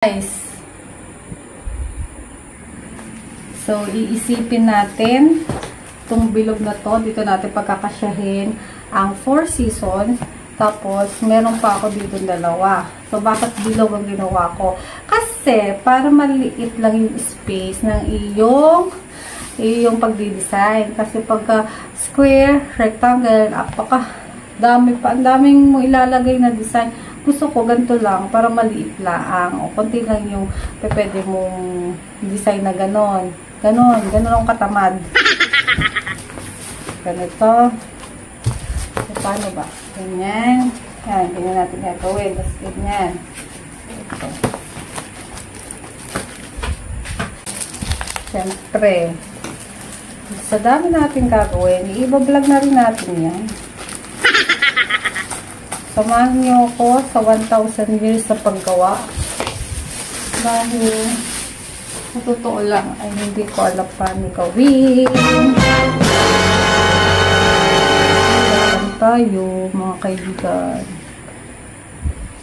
Guys, so iisipin natin itong bilog na to. Dito natin pagkakasyahin ang 4 seasons. Tapos meron pa ako dito dalawa. So bakit bilog ang ginawa ko? Kasi para maliit lang yung space ng iyong pagdi-design. Kasi pagka square, rectangle, dami pa, ang daming mo ilalagay na design. Gusto ko ganito lang para maliit lang. O konti lang yung pwede mong design na ganon. Ganon ang katamad. Ganito. So, paano ba? Ganyan. Yan, ganyan natin gagawin. Tapos ganyan. Ito. Siyempre, sa dami natin gagawin, i-vlog na rin natin yan. Samahan niyo ako sa 1,000 years sa paggawa. Dahil, sa totoo lang, ay hindi ko alam paano gawin. Alam tayo, mga kaibigan.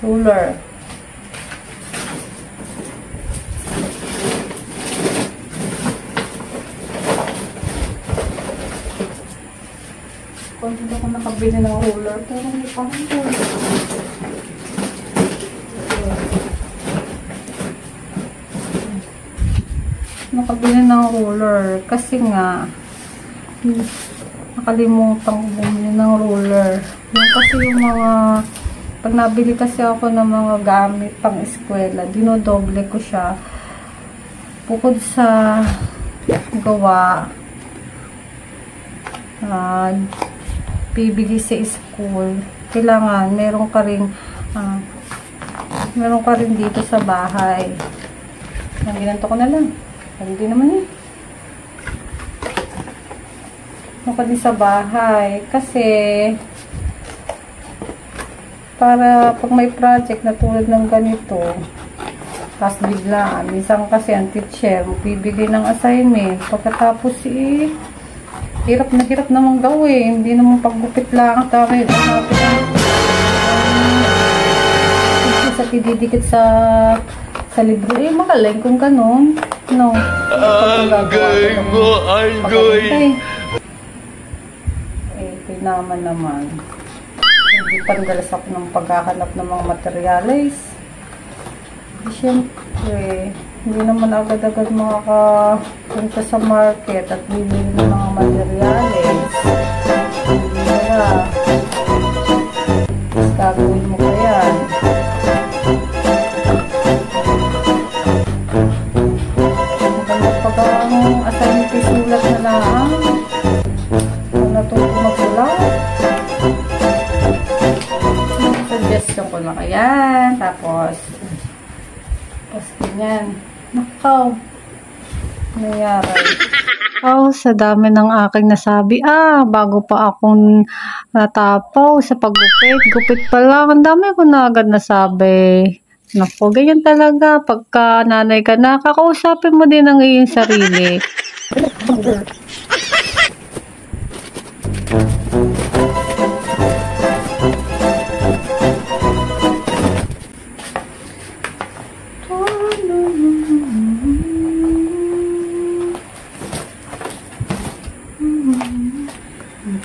Ruler. Kung hindi ako nakabili ng ruler, pero hindi pa ang ruler. Nakabili ng ruler kasi nga nakalimutan ko bumili ng ruler. Yung kasi yung mga pag nabili kasi ako ng mga gamit pang eskwela, dinodoble ko siya bukod sa gawa bibili sa school, kailangan meron ka rin dito sa bahay. Ang ginanto ko na lang. Hindi naman eh. Meron ka din sa bahay. Kasi para pag may project na tulad ng ganito, tapos biglaan. Minsan kasi ang teacher bibili ng assignment. Pagkatapos hirap namang gawin. Hindi naman paggupit lang. Tawid. Sa didikit sa libro. Magaling kung ganun. No. Ito naman. Hindi pandalas ako ng pagkakanap ng mga materials. Siyempre, hindi naman agad-agad makakapunta sa market at bibili ng mga materials. Kaya, gagawin mo pa yan. Pag ang assignment isulat na lang, natuto magsulat. Suggestion ko lang yan. Tapos ganyan. Nakaw. Nangyari. Sa dami ng aking nasabi. Bago pa akong natapaw sa paggupit. Gupit pa lang. Ang dami ko na agad nasabi. Naku, ganyan talaga. Pagka nanay ka na, kakausapin mo din ang iyong sarili.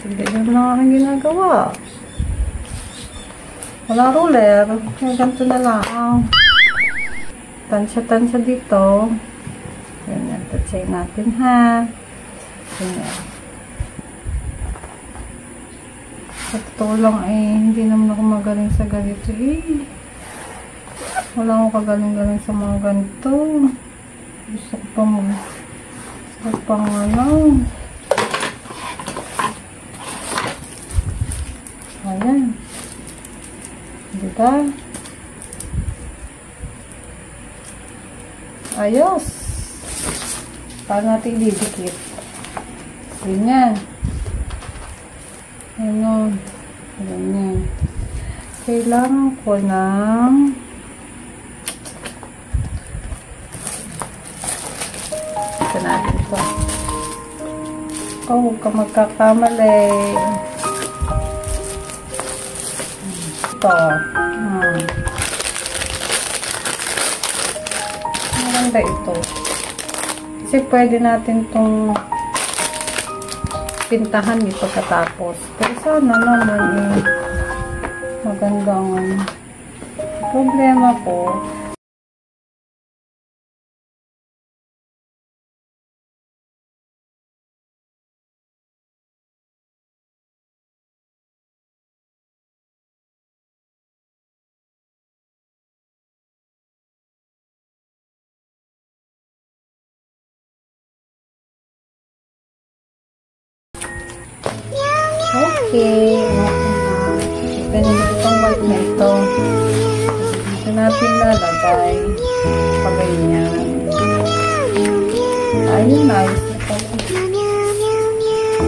Ganyan lang aking ginagawa. Wala ruler. Kaya ganito na lang. Tansya dito. Ganyan. Tansyain natin ha. Ganyan. Sa totoo lang hindi naman ako magaling sa ganito Wala akong kagaling-galing sa mga ganito. Gusto ko pang ayan. Diba? Ayos. Paano natin ididikit? Ganyan. Ganyan. Kailangan ko ng ito natin ito. Huwag ka magkakamali. Ito. maganda ito. Kasi pwede natin itong pintahan dito pagkatapos. Pero sana naman magandang problema po. Okay. Ganito itong white na ito. Dito natin lalagay. Pag ganyan. Ayun, nice.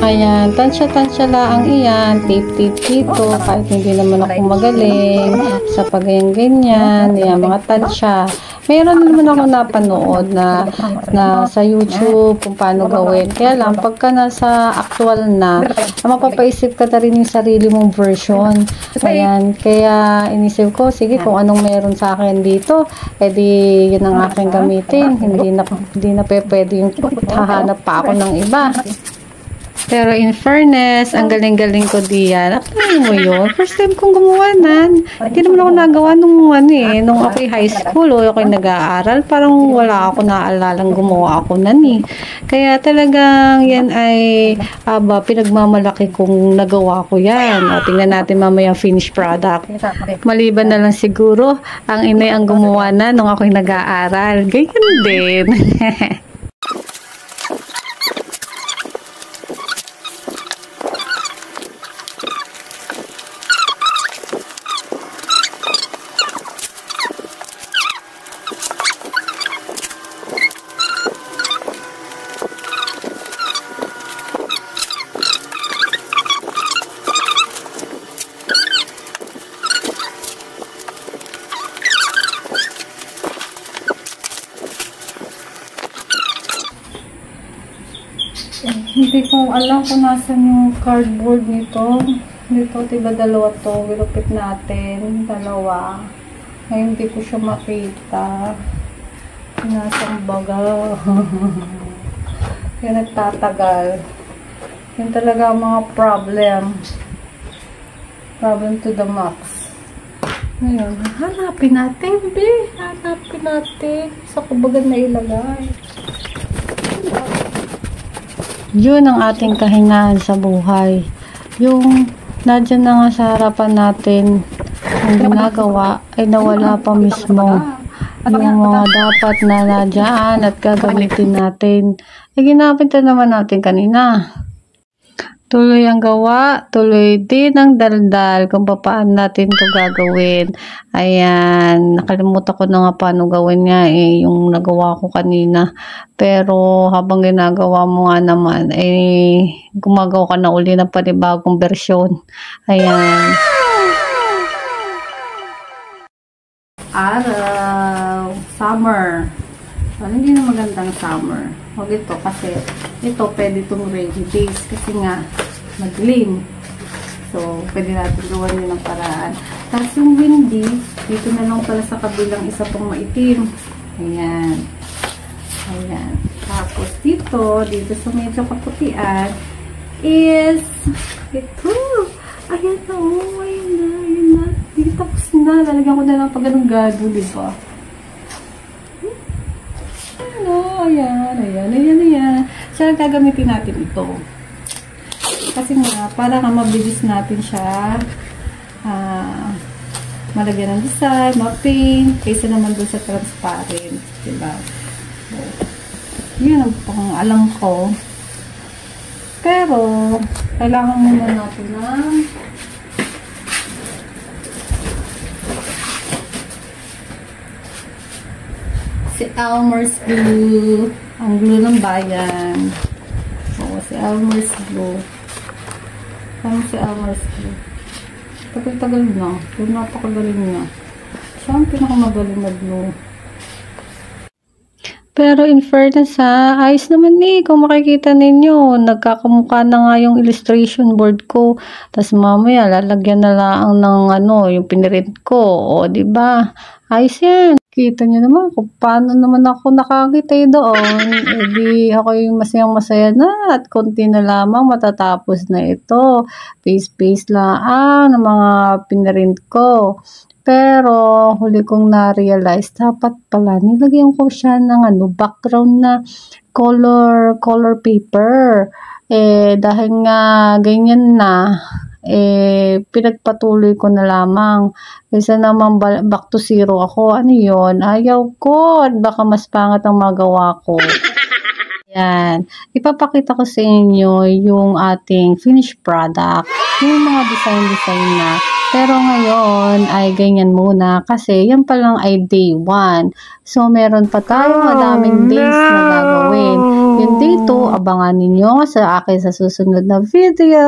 Ayan, tansya-tansya lang iyan. Tape-tape dito. Kahit hindi naman ako magaling sa pag-ganyan. Ayan, mga tansya. Meron naman ako napanood na sa YouTube kung paano gawin. Kaya lang, pagka nasa actual na, mapapaisip ka na rin yung sarili mong version. Ayan, kaya inisip ko, sige, kung anong meron sa akin dito, edi yun ang aking gamitin. Hindi na pwede yung hahanap pa ako ng iba. Pero in fairness, ang galing-galing ko diyan. Akalain mo yun? First time kong gumawa nan. Hindi naman ako nagawa nung ako'y high school o ako'y nag-aaral. Parang wala ako naalalang gumawa ako nan eh. Kaya talagang yan ay pinagmamalaki kong nagawa ko yan. O, tingnan natin mamaya finished product. Maliban na lang siguro, ang inay ang gumawa na nung ako'y nag-aaral. Ganyan din. Hindi ko alam kung nasan yung cardboard nito. Dito, diba dalawa to. Wilupit natin. Dalawa. Ngayon, hindi ko siya makita. Nasang baga. Kaya nagtatagal. Yun talaga ang mga problem. Problem to the max. Ngayon, hanapin natin, be. Hanapin natin. Sa kubagan na ilagay. Yun ang ating kahinaan sa buhay. Yung nadyan na nga sa harapan natin, ang ginagawa ay nawala pa mismo. Yung mga dapat na nadyan at gagamitin natin, ay ginamit na naman natin kanina. Tuloy ang gawa, tuloy din ang daldal kung paano natin ito gagawin. Ayan, nakalimutan ko na nga paano gawin niya yung nagawa ko kanina. Pero habang ginagawa mo nga naman, gumagawa ka na uli ng panibagong bersyon. Ayan. Araw, summer. So, hindi na magandang summer. Huwag ito kasi ito pwede itong rainy days kasi nga maglim. So, pwede natin gawan yun ng paraan. Tapos yung windy, dito na lang pala sa kabilang isa pong maitim. Ayan. Ayan. Tapos dito sa medyo kaputian is ito. Ayan na, ayan na. Dito tapos na. Lalagyan ko na lang pag ganun gado, diba? Ayan. Siya gagamitin natin ito. Kasi nga, para nga mabilis natin siya malagyan ng design, ma-paint, kaysa naman doon sa transparent. Diba? So, yun ang pang-alam ko. Pero, kailangan muna natin ng si Elmer's glue. Ang glue ng bayan. Oo, si Elmer's glue. Ano si Elmer's glue? Tagal-tagal na. Pero napakagaling niya. Siya ang pinakamagaling na glue. Pero in fairness ayos naman kung makikita ninyo, nagkakamukha na nga yung illustration board ko. Tapos mamaya lalagyan na lang ng yung pinirint ko, o di ba? Ayos yan. Kita niyo naman kung paano naman ako nakakita doon. E di ako yung masayang-masaya na at konti na lamang matatapos na ito. Face lang ng mga pinrint ko. Pero huli kong na-realize, dapat pala nilagyan ko siya ng background na color paper. Dahil nga ganyan na, pinagpatuloy ko na lamang. Kaysa naman back to zero ako. Ano yun? Ayaw ko. At baka mas pangat ang magawa ko. Yan. Ipapakita ko sa inyo yung ating finished product. Yung mga design na. Pero ngayon ay ganyan muna kasi yan pa lang ay day 1. So meron pa tayong madaming days na gagawin. Yung day 2, abangan ninyo sa akin sa susunod na video.